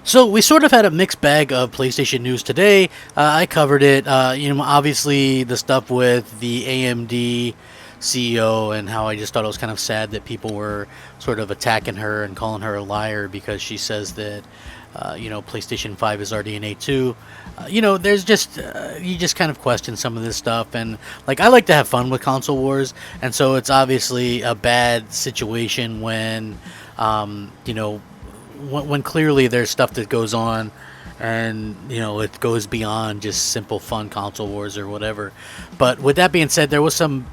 So we sort of had a mixed bag of PlayStation news today. I covered it. Obviously the stuff with the AMD CEO and how I just thought it was kind of sad that people were sort of attacking her and calling her a liar because she says that PlayStation 5 is RDNA 2. There's just you just kind of question some of this stuff, and like I like to have fun with console wars, and so it's obviously a bad situation when when clearly there's stuff that goes on and it goes beyond just simple fun console wars or whatever. But with that being said, there was some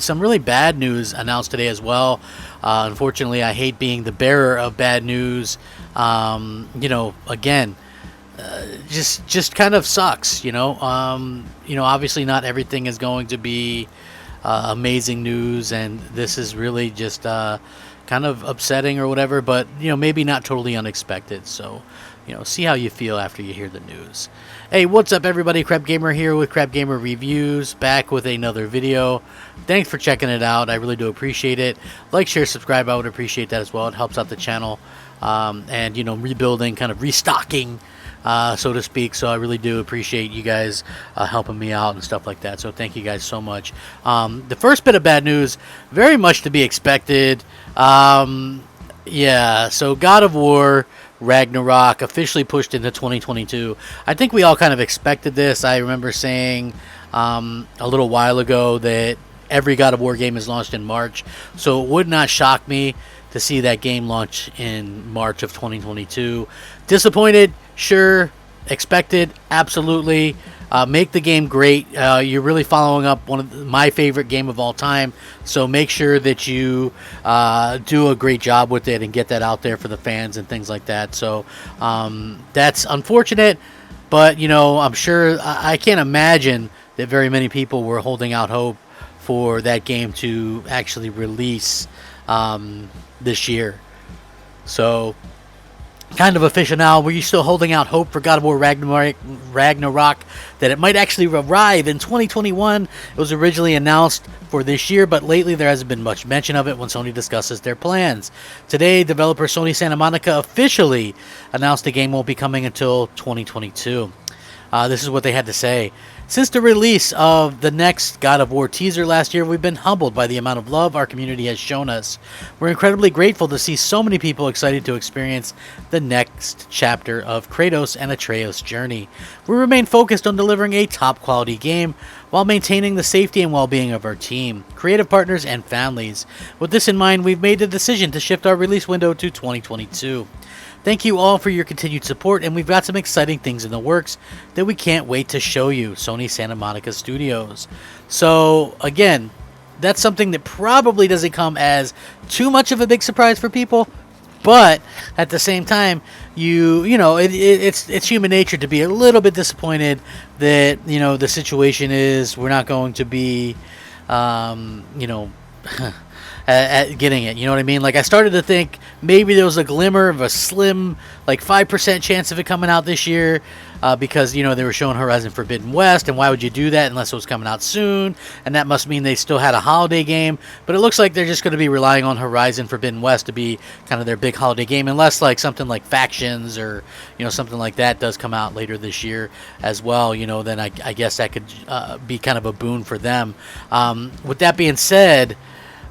really bad news announced today as well. Unfortunately, I hate being the bearer of bad news. Again, just kind of sucks. Obviously not everything is going to be amazing news, and this is really just kind of upsetting or whatever, but maybe not totally unexpected. So see how you feel after you hear the news. Hey, what's up everybody? Crapgamer here with Crapgamer Reviews, back with another video. Thanks for checking it out. I really do appreciate it. Like, share, subscribe. I would appreciate that as well. It helps out the channel. And rebuilding, kind of restocking, so to speak. So I really do appreciate you guys helping me out and stuff like that. So thank you guys so much. The first bit of bad news, very much to be expected. Yeah, so God of War Ragnarok officially pushed into 2022. I think we all kind of expected this. I remember saying a little while ago that every God of War game is launched in March, so it would not shock me to see that game launch in March of 2022. Disappointed? Sure. Expected? Absolutely. Make the game great. You're really following up one of my favorite game of all time, so make sure that you do a great job with it and get that out there for the fans and things like that. So that's unfortunate, but I'm sure I can't imagine that very many people were holding out hope for that game to actually release this year. So kind of official now. Were you still holding out hope for God of War Ragnarok that it might actually arrive in 2021? It was originally announced for this year, but lately there hasn't been much mention of it when Sony discusses their plans. Today, developer Sony Santa Monica officially announced the game won't be coming until 2022. This is what they had to say. Since the release of the next God of War teaser last year, we've been humbled by the amount of love our community has shown us. We're incredibly grateful to see so many people excited to experience the next chapter of Kratos and Atreus' journey. We remain focused on delivering a top-quality game while maintaining the safety and well-being of our team, creative partners, and families. With this in mind, we've made the decision to shift our release window to 2022. Thank you all for your continued support, and we've got some exciting things in the works that we can't wait to show you. Sony Santa Monica Studios. So, again, that's something that probably doesn't come as too much of a big surprise for people, but at the same time, it's human nature to be a little bit disappointed that, the situation is we're not going to be, at getting it, you know what I mean? Like, I started to think maybe there was a glimmer of a slim, like 5% chance of it coming out this year, because they were showing Horizon Forbidden West, and why would you do that unless it was coming out soon? And that must mean they still had a holiday game, but it looks like they're just going to be relying on Horizon Forbidden West to be kind of their big holiday game, unless like something like Factions or something like that does come out later this year as well. Then I guess that could be kind of a boon for them. With that being said,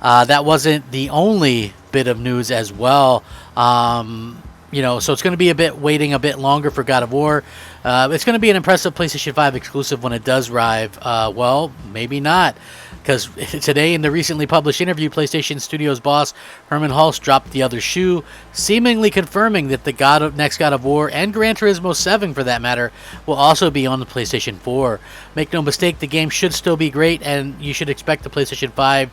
that wasn't the only bit of news as well. So it's going to be waiting a bit longer for God of War. It's going to be an impressive PlayStation 5 exclusive when it does arrive. Well, maybe not, because today in the recently published interview, PlayStation Studios boss Herman Hulst dropped the other shoe, seemingly confirming that the next God of War and Gran Turismo 7, for that matter, will also be on the PlayStation 4. Make no mistake, the game should still be great, and you should expect the PlayStation 5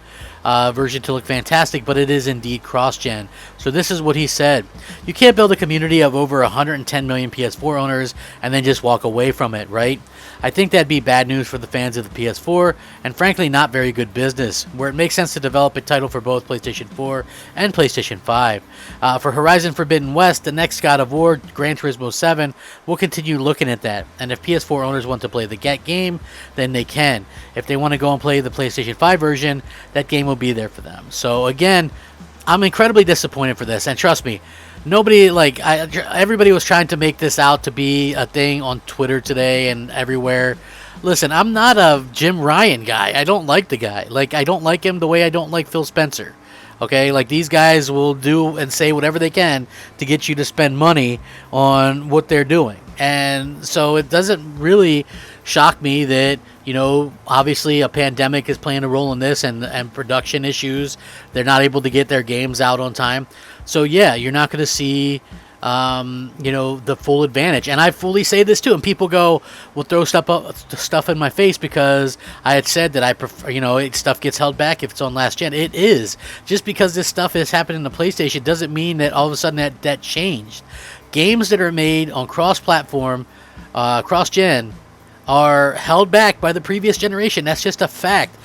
version to look fantastic, but it is indeed cross-gen. So this is what he said. You can't build a community of over 110 million PS4 owners and then just walk away from it, right? I think that'd be bad news for the fans of the PS4, and frankly not very good business, where it makes sense to develop a title for both PlayStation 4 and PlayStation 5. For Horizon Forbidden West, the next God of War, Gran Turismo 7, we'll continue looking at that, and if PS4 owners want to play the game, then they can. If they want to go and play the PlayStation 5 version, that game will be there for them. So again, I'm incredibly disappointed for this, and trust me, nobody everybody was trying to make this out to be a thing on Twitter today and everywhere. Listen, I'm not a Jim Ryan guy. I don't like the guy. Like, I don't like him the way I don't like Phil Spencer. Okay, like, these guys will do and say whatever they can to get you to spend money on what they're doing. And so it doesn't really shock me that, obviously a pandemic is playing a role in this, and production issues. They're not able to get their games out on time. So yeah, you're not going to see the full advantage. And I fully say this too, and people will throw stuff in my face because I had said that I prefer, stuff gets held back if it's on last gen. It is. Just because this stuff is happening in the PlayStation doesn't mean that all of a sudden that changed. Games that are made on cross-platform, cross-gen, are held back by the previous generation. That's just a fact.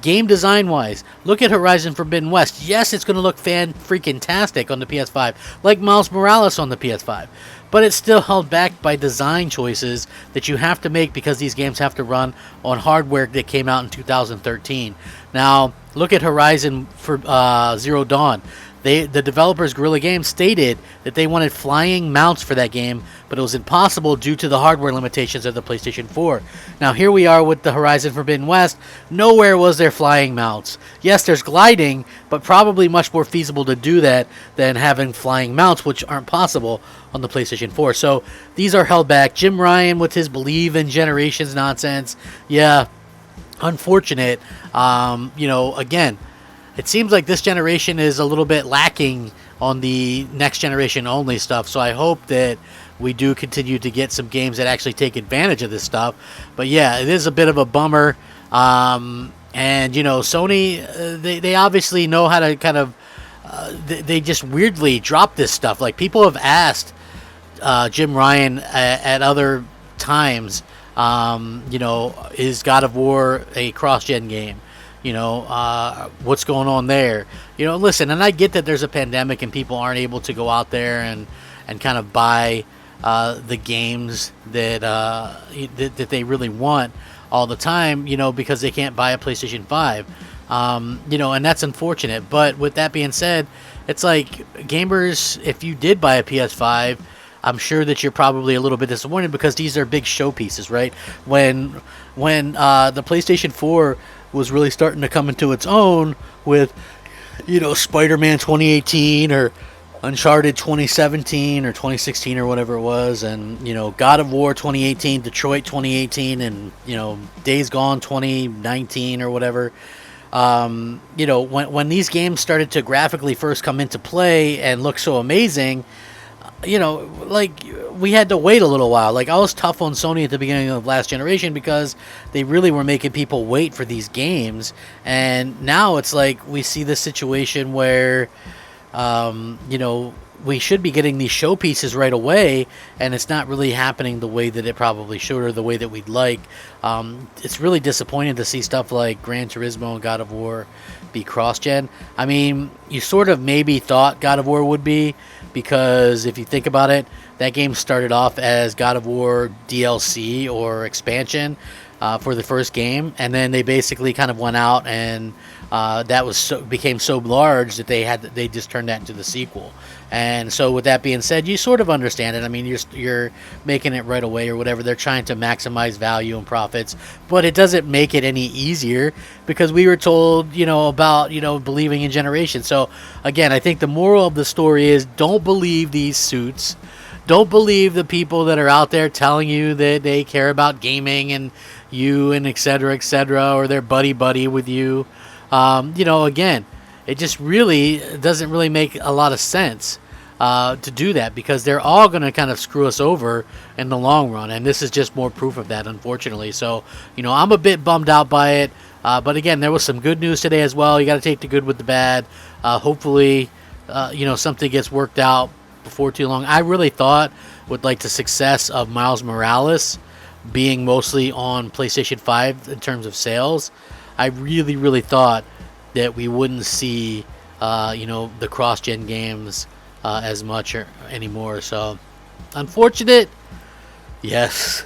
Game design wise, look at Horizon Forbidden West. Yes, it's going to look fan-freaking-tastic on the PS5, like Miles Morales on the PS5, but it's still held back by design choices that you have to make because these games have to run on hardware that came out in 2013. Now, look at Horizon Zero Dawn. The developers, Guerrilla Games, stated that they wanted flying mounts for that game, but it was impossible due to the hardware limitations of the PlayStation 4. Now, here we are with the Horizon Forbidden West. Nowhere was there flying mounts. Yes, there's gliding, but probably much more feasible to do that than having flying mounts, which aren't possible on the PlayStation 4. So, these are held back. Jim Ryan with his believe in generations nonsense. Yeah, unfortunate. Again, it seems like this generation is a little bit lacking on the next generation only stuff, so I hope that we do continue to get some games that actually take advantage of this stuff. But yeah, it is a bit of a bummer. And Sony, they obviously know how to kind of they just weirdly drop this stuff. Like, people have asked Jim Ryan at other times, is God of War a cross-gen game? What's going on there? Listen, and I get that there's a pandemic and people aren't able to go out there and kind of buy the games that they really want all the time, because they can't buy a PlayStation 5. And that's unfortunate. But with that being said, it's like, gamers, if you did buy a PS5, I'm sure that you're probably a little bit disappointed because these are big showpieces, right? When the PlayStation 4 was really starting to come into its own with, Spider-Man 2018 or Uncharted 2017 or 2016 or whatever it was, and, God of War 2018, Detroit 2018, and, Days Gone 2019 or whatever. When these games started to graphically first come into play and look so amazing, we had to wait a little while. Like, I was tough on Sony at the beginning of last generation because they really were making people wait for these games. And now it's like we see this situation where, we should be getting these showpieces right away, and it's not really happening the way that it probably should or the way that we'd like. It's really disappointing to see stuff like Gran Turismo and God of War be cross-gen. I mean, you sort of maybe thought God of War would be, because if you think about it, that game started off as God of War DLC or expansion for the first game, and then they basically kind of went out and that became so large that they just turned that into the sequel. And so with that being said, you sort of understand it. I mean, you're making it right away or whatever. They're trying to maximize value and profits, but it doesn't make it any easier because we were told, about, believing in generation. So again, I think the moral of the story is, don't believe these suits. Don't believe the people that are out there telling you that they care about gaming and you and et cetera, or they're buddy with you. Again, it just really doesn't really make a lot of sense to do that, because they're all going to kind of screw us over in the long run, and this is just more proof of that, unfortunately. So, I'm a bit bummed out by it, but again, there was some good news today as well. You got to take the good with the bad. Hopefully, something gets worked out before too long. I really thought with the success of Miles Morales being mostly on PlayStation 5 in terms of sales, I really, really thought that we wouldn't see, the cross-gen games as much anymore. So, unfortunate, yes.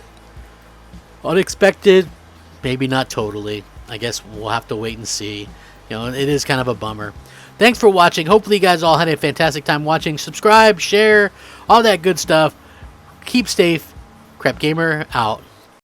Unexpected, maybe not totally. I guess we'll have to wait and see. It is kind of a bummer. Thanks for watching. Hopefully you guys all had a fantastic time watching. Subscribe, share, all that good stuff. Keep safe. Crapgamer out.